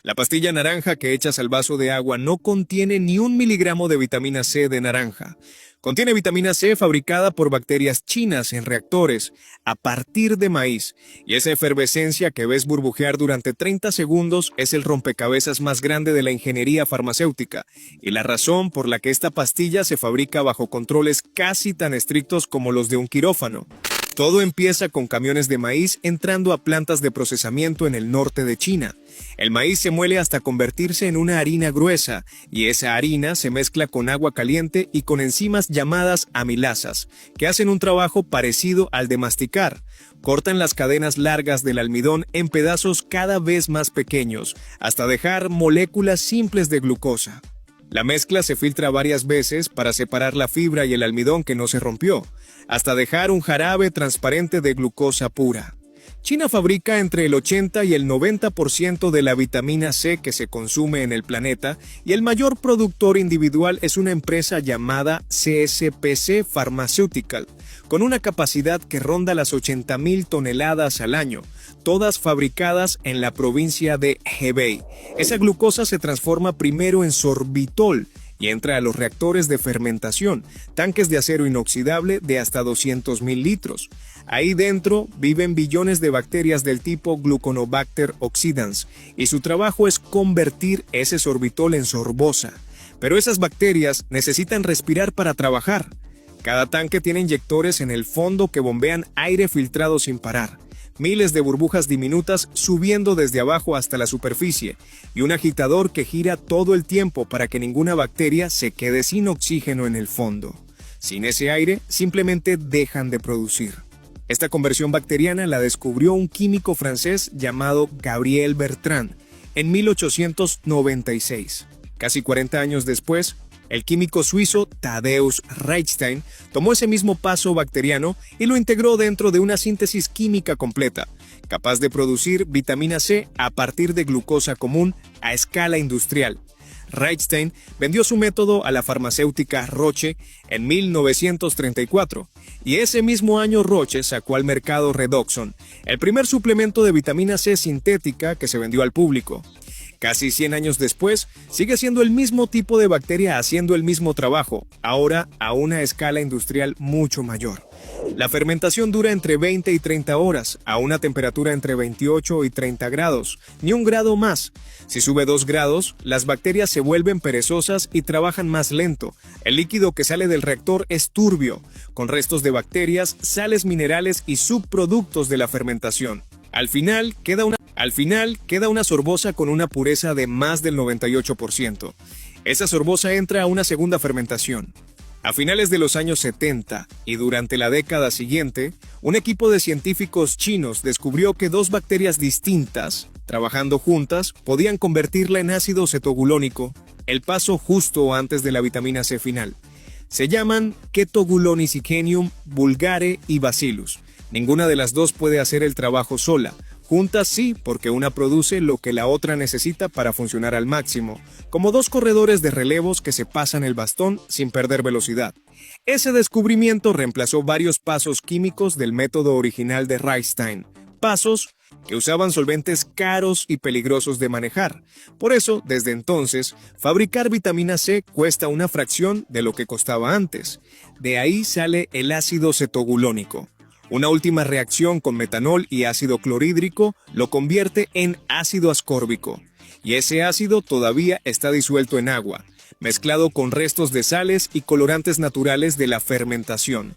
La pastilla naranja que echas al vaso de agua no contiene ni 1 miligramo de vitamina C de naranja. Contiene vitamina C fabricada por bacterias chinas en reactores a partir de maíz, y esa efervescencia que ves burbujear durante 30 segundos es el rompecabezas más grande de la ingeniería farmacéutica, y la razón por la que esta pastilla se fabrica bajo controles casi tan estrictos como los de un quirófano. Todo empieza con camiones de maíz entrando a plantas de procesamiento en el norte de China. El maíz se muele hasta convertirse en una harina gruesa, y esa harina se mezcla con agua caliente y con enzimas llamadas amilasas, que hacen un trabajo parecido al de masticar. Cortan las cadenas largas del almidón en pedazos cada vez más pequeños, hasta dejar moléculas simples de glucosa. La mezcla se filtra varias veces para separar la fibra y el almidón que no se rompió, hasta dejar un jarabe transparente de glucosa pura. China fabrica entre el 80 y el 90% de la vitamina C que se consume en el planeta, y el mayor productor individual es una empresa llamada CSPC Pharmaceutical, con una capacidad que ronda las 80.000 toneladas al año, todas fabricadas en la provincia de Hebei. Esa glucosa se transforma primero en sorbitol y entra a los reactores de fermentación, tanques de acero inoxidable de hasta 200.000 litros. Ahí dentro viven billones de bacterias del tipo Gluconobacter oxidans, y su trabajo es convertir ese sorbitol en sorbosa. Pero esas bacterias necesitan respirar para trabajar. Cada tanque tiene inyectores en el fondo que bombean aire filtrado sin parar. Miles de burbujas diminutas subiendo desde abajo hasta la superficie, y un agitador que gira todo el tiempo para que ninguna bacteria se quede sin oxígeno en el fondo. Sin ese aire, simplemente dejan de producir. Esta conversión bacteriana la descubrió un químico francés llamado Gabriel Bertrand en 1896. Casi 40 años después, el químico suizo Tadeusz Reichstein tomó ese mismo paso bacteriano y lo integró dentro de una síntesis química completa, capaz de producir vitamina C a partir de glucosa común a escala industrial. Reichstein vendió su método a la farmacéutica Roche en 1934, y ese mismo año Roche sacó al mercado Redoxon, el primer suplemento de vitamina C sintética que se vendió al público. Casi 100 años después, sigue siendo el mismo tipo de bacteria haciendo el mismo trabajo, ahora a una escala industrial mucho mayor. La fermentación dura entre 20 y 30 horas, a una temperatura entre 28 y 30 grados, ni un grado más. Si sube 2 grados, las bacterias se vuelven perezosas y trabajan más lento. El líquido que sale del reactor es turbio, con restos de bacterias, sales minerales y subproductos de la fermentación. Al final queda una sorbosa con una pureza de más del 98%. Esa sorbosa entra a una segunda fermentación. A finales de los años 70 y durante la década siguiente, un equipo de científicos chinos descubrió que dos bacterias distintas, trabajando juntas, podían convertirla en ácido cetogulónico, el paso justo antes de la vitamina C final. Se llaman Ketogulonicigenium vulgare y Bacillus. Ninguna de las dos puede hacer el trabajo sola. Juntas sí, porque una produce lo que la otra necesita para funcionar al máximo, como dos corredores de relevos que se pasan el bastón sin perder velocidad. Ese descubrimiento reemplazó varios pasos químicos del método original de Reichstein, pasos que usaban solventes caros y peligrosos de manejar. Por eso, desde entonces, fabricar vitamina C cuesta una fracción de lo que costaba antes. De ahí sale el ácido cetogulónico. Una última reacción con metanol y ácido clorhídrico lo convierte en ácido ascórbico, y ese ácido todavía está disuelto en agua, mezclado con restos de sales y colorantes naturales de la fermentación.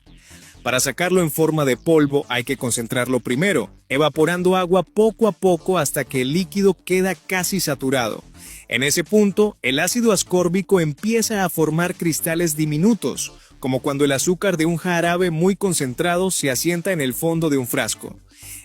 Para sacarlo en forma de polvo hay que concentrarlo primero, evaporando agua poco a poco hasta que el líquido queda casi saturado. En ese punto, el ácido ascórbico empieza a formar cristales diminutos, como cuando el azúcar de un jarabe muy concentrado se asienta en el fondo de un frasco.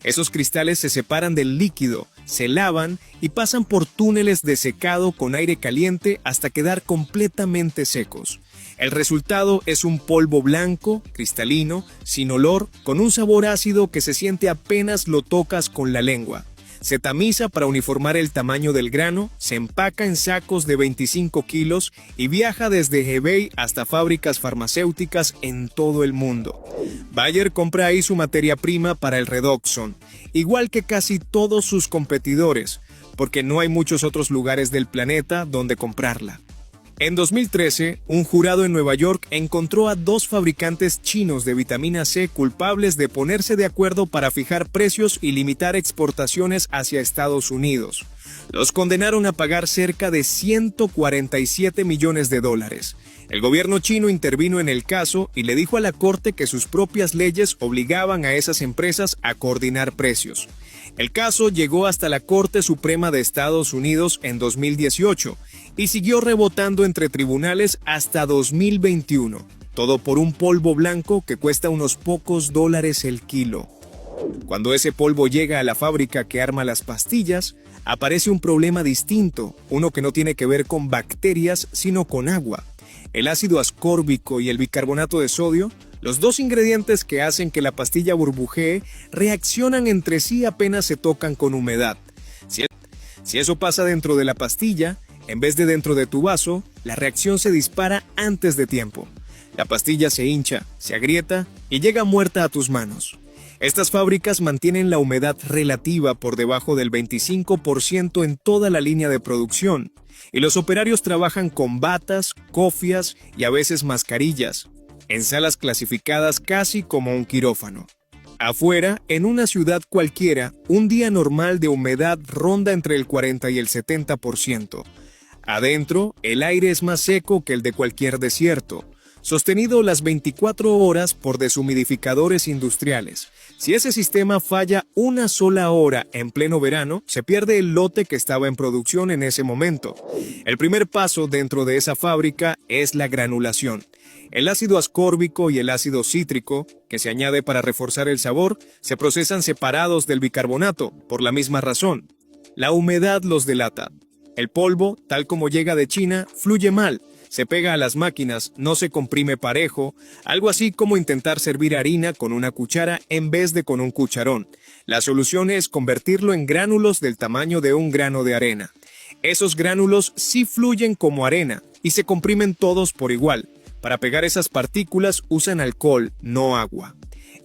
Esos cristales se separan del líquido, se lavan y pasan por túneles de secado con aire caliente hasta quedar completamente secos. El resultado es un polvo blanco, cristalino, sin olor, con un sabor ácido que se siente apenas lo tocas con la lengua. Se tamiza para uniformar el tamaño del grano, se empaca en sacos de 25 kilos y viaja desde Hebei hasta fábricas farmacéuticas en todo el mundo. Bayer compra ahí su materia prima para el Redoxon, igual que casi todos sus competidores. porque no hay muchos otros lugares del planeta donde comprarla. En 2013, un jurado en Nueva York encontró a 2 fabricantes chinos de vitamina C culpables de ponerse de acuerdo para fijar precios y limitar exportaciones hacia Estados Unidos. Los condenaron a pagar cerca de $147 millones. El gobierno chino intervino en el caso y le dijo a la corte que sus propias leyes obligaban a esas empresas a coordinar precios. El caso llegó hasta la Corte Suprema de Estados Unidos en 2018 y siguió rebotando entre tribunales hasta 2021. Todo por un polvo blanco que cuesta unos pocos dólares el kilo. Cuando ese polvo llega a la fábrica que arma las pastillas, aparece un problema distinto, uno que no tiene que ver con bacterias, sino con agua. El ácido ascórbico y el bicarbonato de sodio, los 2 ingredientes que hacen que la pastilla burbujee, reaccionan entre sí apenas se tocan con humedad. Si eso pasa dentro de la pastilla, en vez de dentro de tu vaso, la reacción se dispara antes de tiempo. La pastilla se hincha, se agrieta y llega muerta a tus manos. Estas fábricas mantienen la humedad relativa por debajo del 25% en toda la línea de producción, y los operarios trabajan con batas, cofias y a veces mascarillas, en salas clasificadas casi como un quirófano. Afuera, en una ciudad cualquiera, un día normal de humedad ronda entre el 40 y el 70%. Adentro, el aire es más seco que el de cualquier desierto, sostenido las 24 horas por deshumidificadores industriales. Si ese sistema falla una sola hora en pleno verano, se pierde el lote que estaba en producción en ese momento. El primer paso dentro de esa fábrica es la granulación. El ácido ascórbico y el ácido cítrico, que se añade para reforzar el sabor, se procesan separados del bicarbonato, por la misma razón. La humedad los delata. El polvo, tal como llega de China, fluye mal. Se pega a las máquinas, no se comprime parejo, algo así como intentar servir harina con una cuchara en vez de con un cucharón. La solución es convertirlo en gránulos del tamaño de un grano de arena. Esos gránulos sí fluyen como arena y se comprimen todos por igual. Para pegar esas partículas usan alcohol, no agua.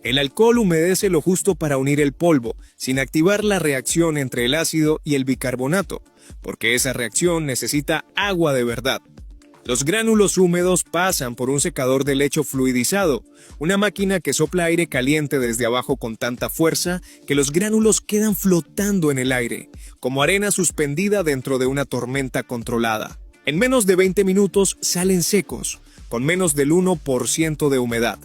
El alcohol humedece lo justo para unir el polvo, sin activar la reacción entre el ácido y el bicarbonato, porque esa reacción necesita agua de verdad. Los gránulos húmedos pasan por un secador de lecho fluidizado, una máquina que sopla aire caliente desde abajo con tanta fuerza que los gránulos quedan flotando en el aire, como arena suspendida dentro de una tormenta controlada. En menos de 20 minutos salen secos, con menos del 1% de humedad.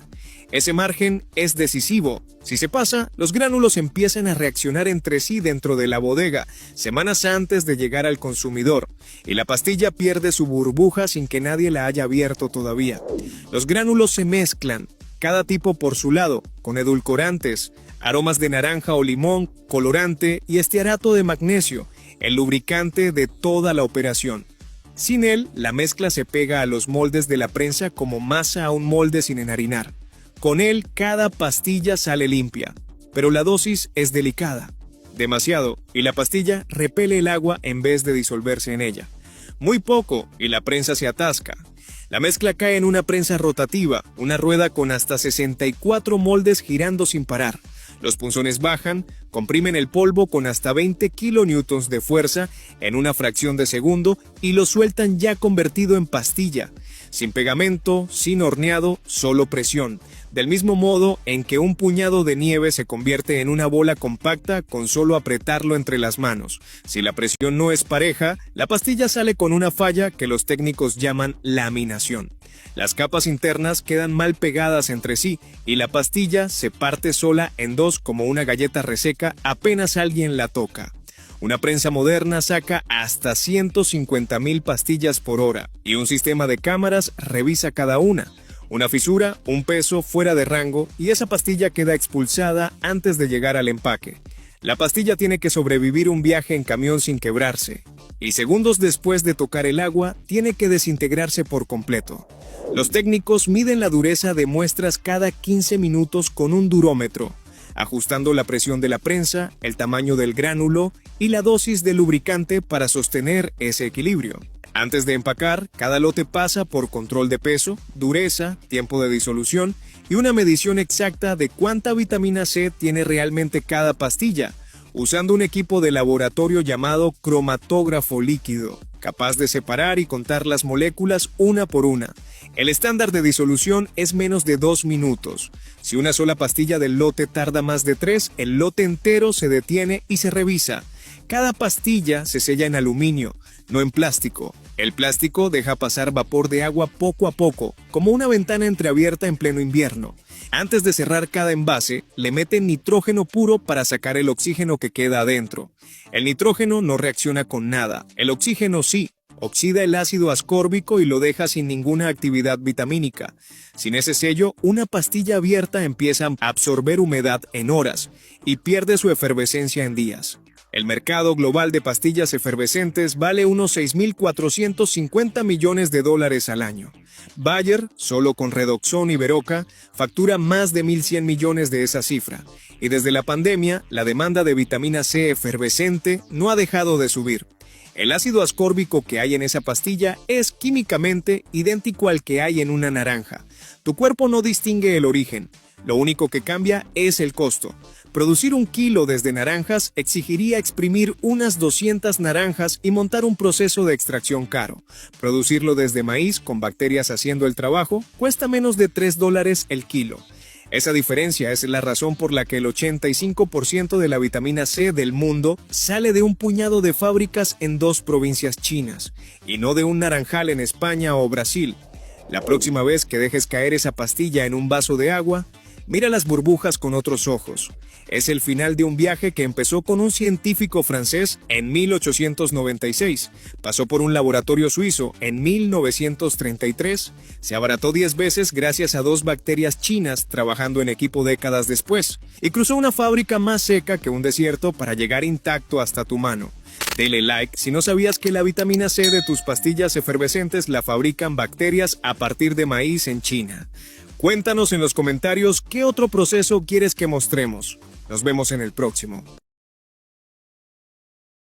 Ese margen es decisivo. Si se pasa, los gránulos empiezan a reaccionar entre sí dentro de la bodega, semanas antes de llegar al consumidor, y la pastilla pierde su burbuja sin que nadie la haya abierto todavía. Los gránulos se mezclan, cada tipo por su lado, con edulcorantes, aromas de naranja o limón, colorante y estearato de magnesio, el lubricante de toda la operación. Sin él, la mezcla se pega a los moldes de la prensa como masa a un molde sin enharinar. Con él, cada pastilla sale limpia, pero la dosis es delicada, demasiado, y la pastilla repele el agua en vez de disolverse en ella. Muy poco, y la prensa se atasca. La mezcla cae en una prensa rotativa, una rueda con hasta 64 moldes girando sin parar. Los punzones bajan, comprimen el polvo con hasta 20 kilonewtons de fuerza en una fracción de segundo y lo sueltan ya convertido en pastilla. Sin pegamento, sin horneado, solo presión. Del mismo modo en que un puñado de nieve se convierte en una bola compacta con solo apretarlo entre las manos. Si la presión no es pareja, la pastilla sale con una falla que los técnicos llaman laminación. Las capas internas quedan mal pegadas entre sí y la pastilla se parte sola en dos como una galleta reseca apenas alguien la toca. Una prensa moderna saca hasta 150,000 pastillas por hora y un sistema de cámaras revisa cada una. Una fisura, un peso fuera de rango y esa pastilla queda expulsada antes de llegar al empaque. La pastilla tiene que sobrevivir un viaje en camión sin quebrarse y segundos después de tocar el agua tiene que desintegrarse por completo. Los técnicos miden la dureza de muestras cada 15 minutos con un durómetro, ajustando la presión de la prensa, el tamaño del gránulo y la dosis de lubricante para sostener ese equilibrio. Antes de empacar, cada lote pasa por control de peso, dureza, tiempo de disolución y una medición exacta de cuánta vitamina C tiene realmente cada pastilla. usando un equipo de laboratorio llamado cromatógrafo líquido, capaz de separar y contar las moléculas una por una. El estándar de disolución es menos de 2 minutos. Si una sola pastilla del lote tarda más de 3, el lote entero se detiene y se revisa. Cada pastilla se sella en aluminio, no en plástico. El plástico deja pasar vapor de agua poco a poco, como una ventana entreabierta en pleno invierno. Antes de cerrar cada envase, le meten nitrógeno puro para sacar el oxígeno que queda adentro. El nitrógeno no reacciona con nada, el oxígeno sí. Oxida el ácido ascórbico y lo deja sin ninguna actividad vitamínica. Sin ese sello, una pastilla abierta empieza a absorber humedad en horas y pierde su efervescencia en días. El mercado global de pastillas efervescentes vale unos 6.450 millones de dólares al año. Bayer, solo con Redoxon y Beroca, factura más de 1.100 millones de esa cifra. Y desde la pandemia, la demanda de vitamina C efervescente no ha dejado de subir. El ácido ascórbico que hay en esa pastilla es químicamente idéntico al que hay en una naranja. Tu cuerpo no distingue el origen, lo único que cambia es el costo. Producir 1 kilo desde naranjas exigiría exprimir unas 200 naranjas y montar un proceso de extracción caro. Producirlo desde maíz, con bacterias haciendo el trabajo, cuesta menos de $3 el kilo. Esa diferencia es la razón por la que el 85% de la vitamina C del mundo sale de un puñado de fábricas en 2 provincias chinas, y no de un naranjal en España o Brasil. La próxima vez que dejes caer esa pastilla en un vaso de agua, mira las burbujas con otros ojos. Es el final de un viaje que empezó con un científico francés en 1896, pasó por un laboratorio suizo en 1933, se abarató 10 veces gracias a 2 bacterias chinas trabajando en equipo décadas después, y cruzó una fábrica más seca que un desierto para llegar intacto hasta tu mano. Dale like si no sabías que la vitamina C de tus pastillas efervescentes la fabrican bacterias a partir de maíz en China. Cuéntanos en los comentarios qué otro proceso quieres que mostremos. Nos vemos en el próximo.